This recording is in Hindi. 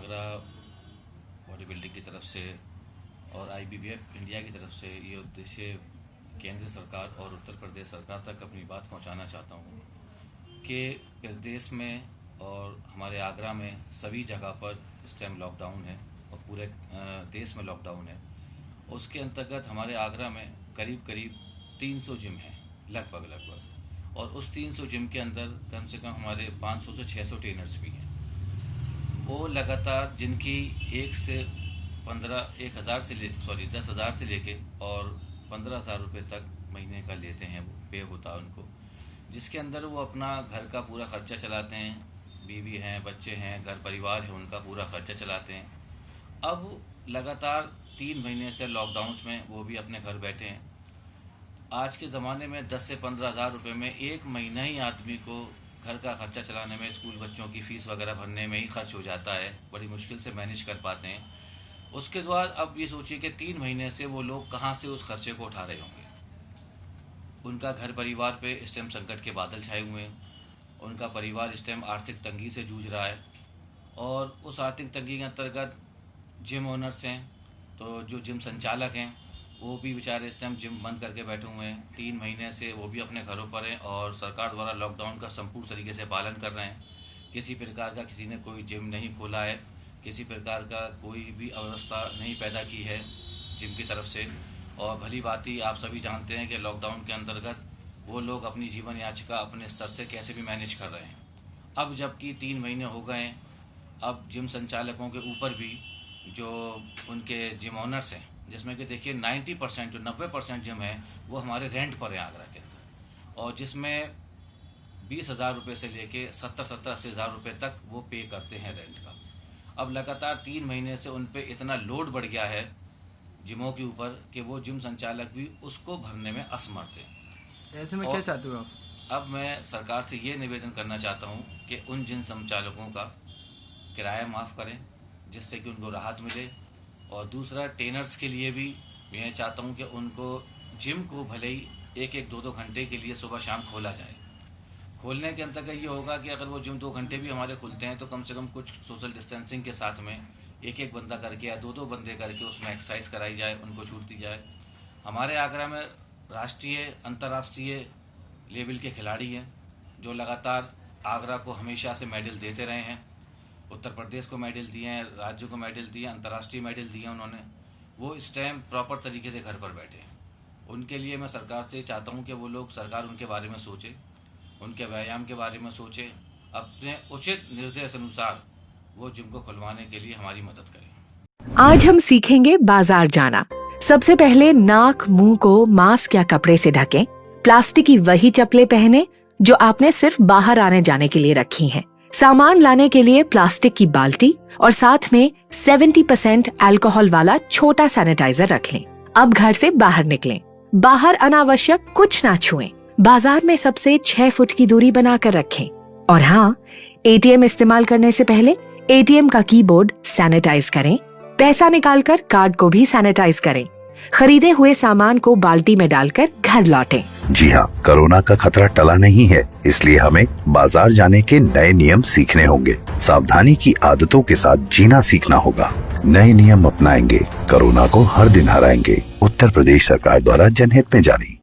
आगरा बॉडी बिल्डिंग की तरफ से और IBBF इंडिया की तरफ से ये उद्देश्य केंद्र सरकार और उत्तर प्रदेश सरकार तक अपनी बात पहुंचाना चाहता हूं कि प्रदेश में और हमारे आगरा में सभी जगह पर इस टाइम लॉकडाउन है और पूरे देश में लॉकडाउन है। उसके अंतर्गत हमारे आगरा में करीब करीब 300 जिम हैं लगभग, और उस 300 जिम के अंदर कम से कम हमारे 500 से 600 ट्रेनर्स भी हैं। वो लगातार जिनकी 10,000 से लेके और 15,000 रुपये तक महीने का लेते हैं, वो पे होता है उनको, जिसके अंदर वो अपना घर का पूरा खर्चा चलाते हैं, बीवी हैं, बच्चे हैं, घर परिवार है, उनका पूरा खर्चा चलाते हैं। अब लगातार 3 महीने से लॉकडाउन्स में वो भी अपने घर बैठे हैं। आज के ज़माने में 10 से 15,000 रुपये में एक महीना ही आदमी को घर का खर्चा चलाने में, स्कूल बच्चों की फ़ीस वगैरह भरने में ही खर्च हो जाता है, बड़ी मुश्किल से मैनेज कर पाते हैं। उसके बाद अब ये सोचिए कि 3 महीने से वो लोग कहाँ से उस खर्चे को उठा रहे होंगे। उनका घर परिवार पे इस टाइम संकट के बादल छाए हुए हैं, उनका परिवार इस टाइम आर्थिक तंगी से जूझ रहा है, और उस आर्थिक तंगी के अंतर्गत जिम ओनर्स हैं, तो जो जिम संचालक हैं वो भी बेचारे इस टाइम जिम बंद करके बैठे हुए हैं। 3 महीने से वो भी अपने घरों पर हैं और सरकार द्वारा लॉकडाउन का संपूर्ण तरीके से पालन कर रहे हैं। किसी प्रकार का किसी ने कोई जिम नहीं खोला है, किसी प्रकार का कोई भी अव्यवस्था नहीं पैदा की है जिम की तरफ से। और भली बात ही आप सभी जानते हैं कि लॉकडाउन के अंतर्गत वो लोग अपनी जीवन याचिका अपने स्तर से कैसे भी मैनेज कर रहे हैं। अब जबकि 3 महीने हो गए हैं, अब जिम संचालकों के ऊपर भी जो उनके जिम ओनर्स हैं, जिसमें कि देखिए 90% जो 90% जिम है वो हमारे रेंट पर है आगरा के अंदर, और जिसमें 20,000 रुपये से लेके 70-80,000 रुपये तक वो पे करते हैं रेंट का। अब लगातार 3 महीने से उन पे इतना लोड बढ़ गया है जिमों के ऊपर कि वो जिम संचालक भी उसको भरने में असमर्थ हैं। ऐसे में क्या चाहते हो आप? अब मैं सरकार से ये निवेदन करना चाहता हूँ कि उन जिम संचालकों का किराया माफ़ करें, जिससे कि उनको राहत मिले। और दूसरा, ट्रेनर्स के लिए भी मैं चाहता हूँ कि उनको जिम को भले ही 1-1, 2-2 घंटे के लिए सुबह शाम खोला जाए। खोलने के अंतर्गत ये होगा कि अगर वो जिम 2 घंटे भी हमारे खुलते हैं तो कम से कम कुछ सोशल डिस्टेंसिंग के साथ में 1-1 बंदा करके या 2-2 बंदे करके उसमें एक्सरसाइज कराई जाए, उनको छूट दी जाए। हमारे आगरा में राष्ट्रीय अंतर्राष्ट्रीय लेवल के खिलाड़ी हैं जो लगातार आगरा को हमेशा से मेडल देते रहे हैं। उत्तर प्रदेश को मेडल दिए हैं, राज्यों को मेडल दिए, अंतर्राष्ट्रीय मेडल दिए उन्होंने। वो इस टाइम प्रॉपर तरीके से घर पर बैठे हैं। उनके लिए मैं सरकार से चाहता हूं कि वो लोग, सरकार उनके बारे में सोचे, उनके व्यायाम के बारे में सोचे, अपने उचित निर्देश अनुसार वो जिम को खुलवाने के लिए हमारी मदद करें। आज हम सीखेंगे बाजार जाना। सबसे पहले नाक मुंह को मास्क या कपड़े से ढकें। प्लास्टिक की वही चप्पलें पहने जो आपने सिर्फ बाहर आने जाने के लिए रखी हैं। सामान लाने के लिए प्लास्टिक की बाल्टी और साथ में 70% अल्कोहल वाला छोटा सैनिटाइजर रख लें। अब घर से बाहर निकलें। बाहर अनावश्यक कुछ ना छुएं। बाजार में सबसे 6 फुट की दूरी बनाकर रखें। और हाँ, ATM इस्तेमाल करने से पहले ATM का कीबोर्ड सैनिटाइज करें। पैसा निकालकर कार्ड को भी सैनिटाइज करें। खरीदे हुए सामान को बाल्टी में डालकर घर लौटें। जी हाँ, कोरोना का खतरा टला नहीं है, इसलिए हमें बाजार जाने के नए नियम सीखने होंगे। सावधानी की आदतों के साथ जीना सीखना होगा। नए नियम अपनाएंगे, कोरोना को हर दिन हराएंगे। उत्तर प्रदेश सरकार द्वारा जनहित में जारी।